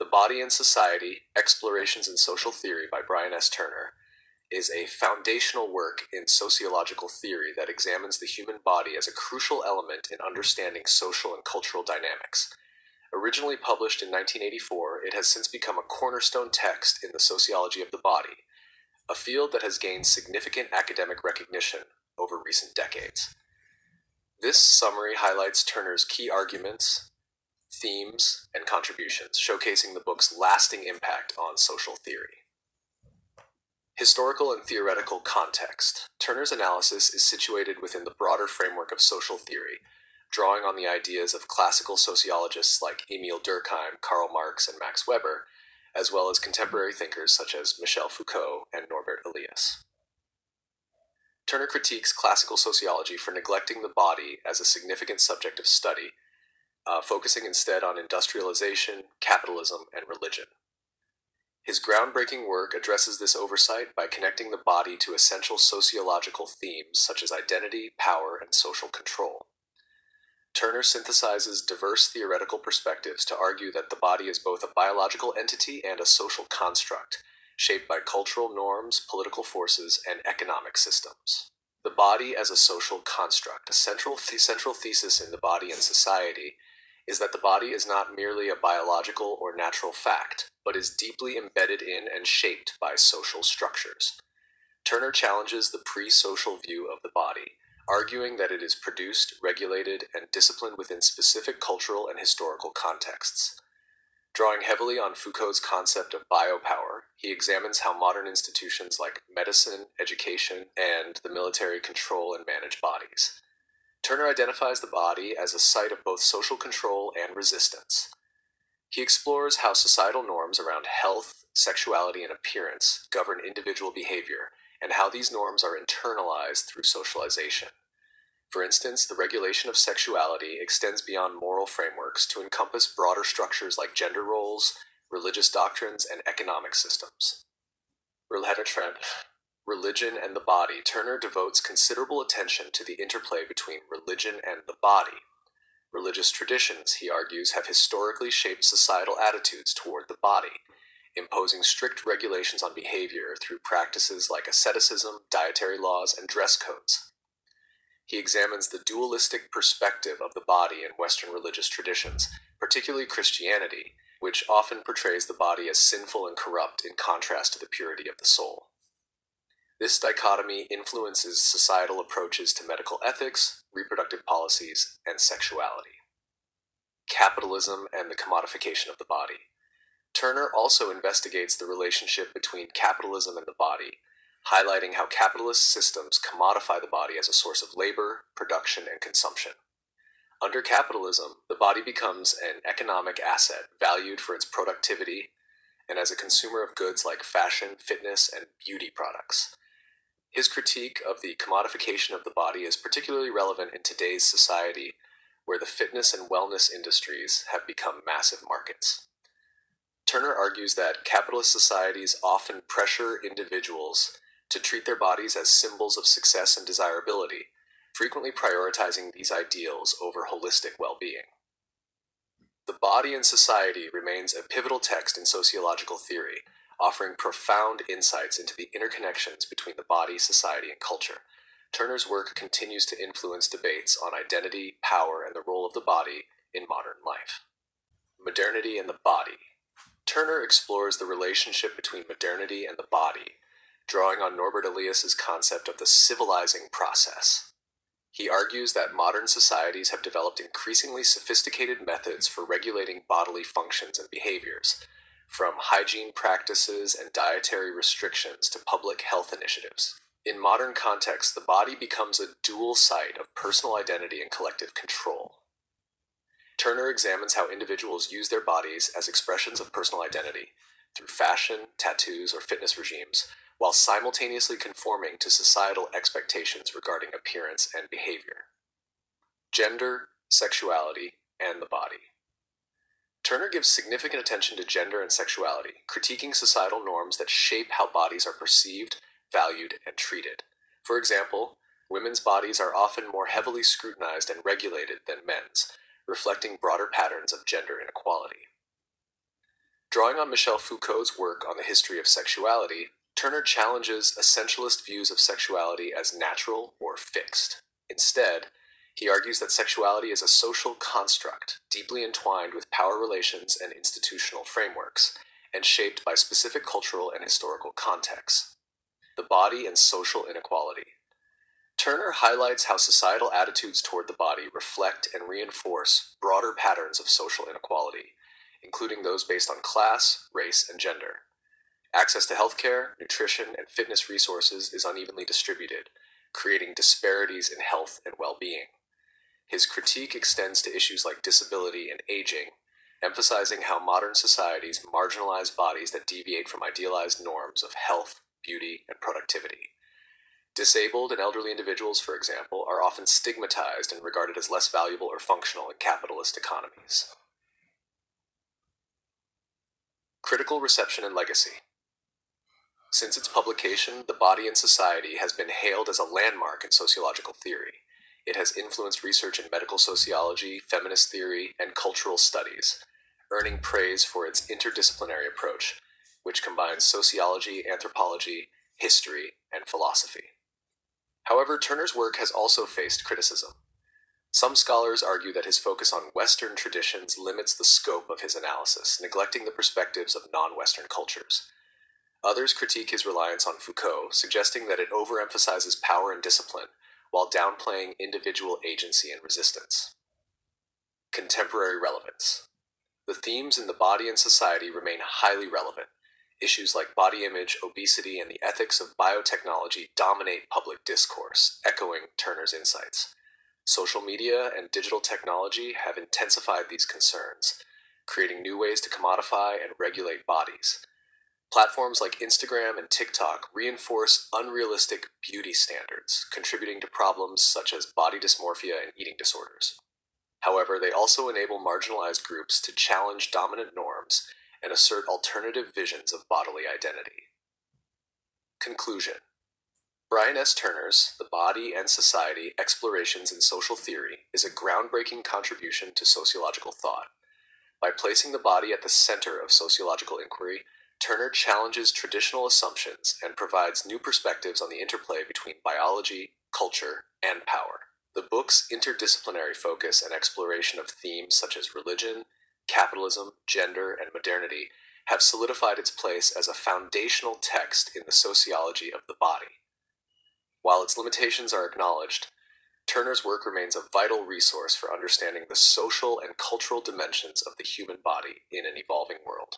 The Body and Society, Explorations in Social Theory by Bryan S. Turner is a foundational work in sociological theory that examines the human body as a crucial element in understanding social and cultural dynamics. Originally published in 1984, it has since become a cornerstone text in the sociology of the body, a field that has gained significant academic recognition over recent decades. This summary highlights Turner's key arguments, themes, and contributions, showcasing the book's lasting impact on social theory. Historical and theoretical context. Turner's analysis is situated within the broader framework of social theory, drawing on the ideas of classical sociologists like Emile Durkheim, Karl Marx, and Max Weber, as well as contemporary thinkers such as Michel Foucault and Norbert Elias. Turner critiques classical sociology for neglecting the body as a significant subject of study, focusing instead on industrialization, capitalism, and religion. His groundbreaking work addresses this oversight by connecting the body to essential sociological themes such as identity, power, and social control. Turner synthesizes diverse theoretical perspectives to argue that the body is both a biological entity and a social construct, shaped by cultural norms, political forces, and economic systems. The body as a social construct. A central thesis in The Body and Society is that the body is not merely a biological or natural fact, but is deeply embedded in and shaped by social structures. Turner challenges the pre-social view of the body, arguing that it is produced, regulated, and disciplined within specific cultural and historical contexts. Drawing heavily on Foucault's concept of biopower, he examines how modern institutions like medicine, education, and the military control and manage bodies. Turner identifies the body as a site of both social control and resistance. He explores how societal norms around health, sexuality, and appearance govern individual behavior, and how these norms are internalized through socialization. For instance, the regulation of sexuality extends beyond moral frameworks to encompass broader structures like gender roles, religious doctrines, and economic systems. Religion and the body. Turner devotes considerable attention to the interplay between religion and the body. Religious traditions, he argues, have historically shaped societal attitudes toward the body, imposing strict regulations on behavior through practices like asceticism, dietary laws, and dress codes. He examines the dualistic perspective of the body in Western religious traditions, particularly Christianity, which often portrays the body as sinful and corrupt in contrast to the purity of the soul. This dichotomy influences societal approaches to medical ethics, reproductive policies, and sexuality. Capitalism and the commodification of the body. Turner also investigates the relationship between capitalism and the body, highlighting how capitalist systems commodify the body as a source of labor, production, and consumption. Under capitalism, the body becomes an economic asset valued for its productivity and as a consumer of goods like fashion, fitness, and beauty products. His critique of the commodification of the body is particularly relevant in today's society, where the fitness and wellness industries have become massive markets. Turner argues that capitalist societies often pressure individuals to treat their bodies as symbols of success and desirability, frequently prioritizing these ideals over holistic well-being. The Body and Society remains a pivotal text in sociological theory, offering profound insights into the interconnections between the body, society, and culture. Turner's work continues to influence debates on identity, power, and the role of the body in modern life. Modernity and the body. Turner explores the relationship between modernity and the body, drawing on Norbert Elias's concept of the civilizing process. He argues that modern societies have developed increasingly sophisticated methods for regulating bodily functions and behaviors, from hygiene practices and dietary restrictions to public health initiatives. In modern contexts, the body becomes a dual site of personal identity and collective control. Turner examines how individuals use their bodies as expressions of personal identity through fashion, tattoos, or fitness regimes, while simultaneously conforming to societal expectations regarding appearance and behavior. Gender, sexuality, and the body. Turner gives significant attention to gender and sexuality, critiquing societal norms that shape how bodies are perceived, valued, and treated. For example, women's bodies are often more heavily scrutinized and regulated than men's, reflecting broader patterns of gender inequality. Drawing on Michel Foucault's work on the history of sexuality, Turner challenges essentialist views of sexuality as natural or fixed. Instead, he argues that sexuality is a social construct, deeply entwined with power relations and institutional frameworks, and shaped by specific cultural and historical contexts. The body and social inequality. Turner highlights how societal attitudes toward the body reflect and reinforce broader patterns of social inequality, including those based on class, race, and gender. Access to healthcare, nutrition, and fitness resources is unevenly distributed, creating disparities in health and well-being. His critique extends to issues like disability and aging, emphasizing how modern societies marginalize bodies that deviate from idealized norms of health, beauty, and productivity. Disabled and elderly individuals, for example, are often stigmatized and regarded as less valuable or functional in capitalist economies. Critical reception and legacy. Since its publication, The Body and Society has been hailed as a landmark in sociological theory. It has influenced research in medical sociology, feminist theory, and cultural studies, earning praise for its interdisciplinary approach, which combines sociology, anthropology, history, and philosophy. However, Turner's work has also faced criticism. Some scholars argue that his focus on Western traditions limits the scope of his analysis, neglecting the perspectives of non-Western cultures. Others critique his reliance on Foucault, suggesting that it overemphasizes power and discipline, while downplaying individual agency and resistance. Contemporary relevance. The themes in The Body and Society remain highly relevant. Issues like body image, obesity, and the ethics of biotechnology dominate public discourse, echoing Turner's insights. Social media and digital technology have intensified these concerns, creating new ways to commodify and regulate bodies. Platforms like Instagram and TikTok reinforce unrealistic beauty standards, contributing to problems such as body dysmorphia and eating disorders. However, they also enable marginalized groups to challenge dominant norms and assert alternative visions of bodily identity. Conclusion. Bryan S. Turner's The Body and Society: Explorations in Social Theory is a groundbreaking contribution to sociological thought. By placing the body at the center of sociological inquiry, Turner challenges traditional assumptions and provides new perspectives on the interplay between biology, culture, and power. The book's interdisciplinary focus and exploration of themes such as religion, capitalism, gender, and modernity have solidified its place as a foundational text in the sociology of the body. While its limitations are acknowledged, Turner's work remains a vital resource for understanding the social and cultural dimensions of the human body in an evolving world.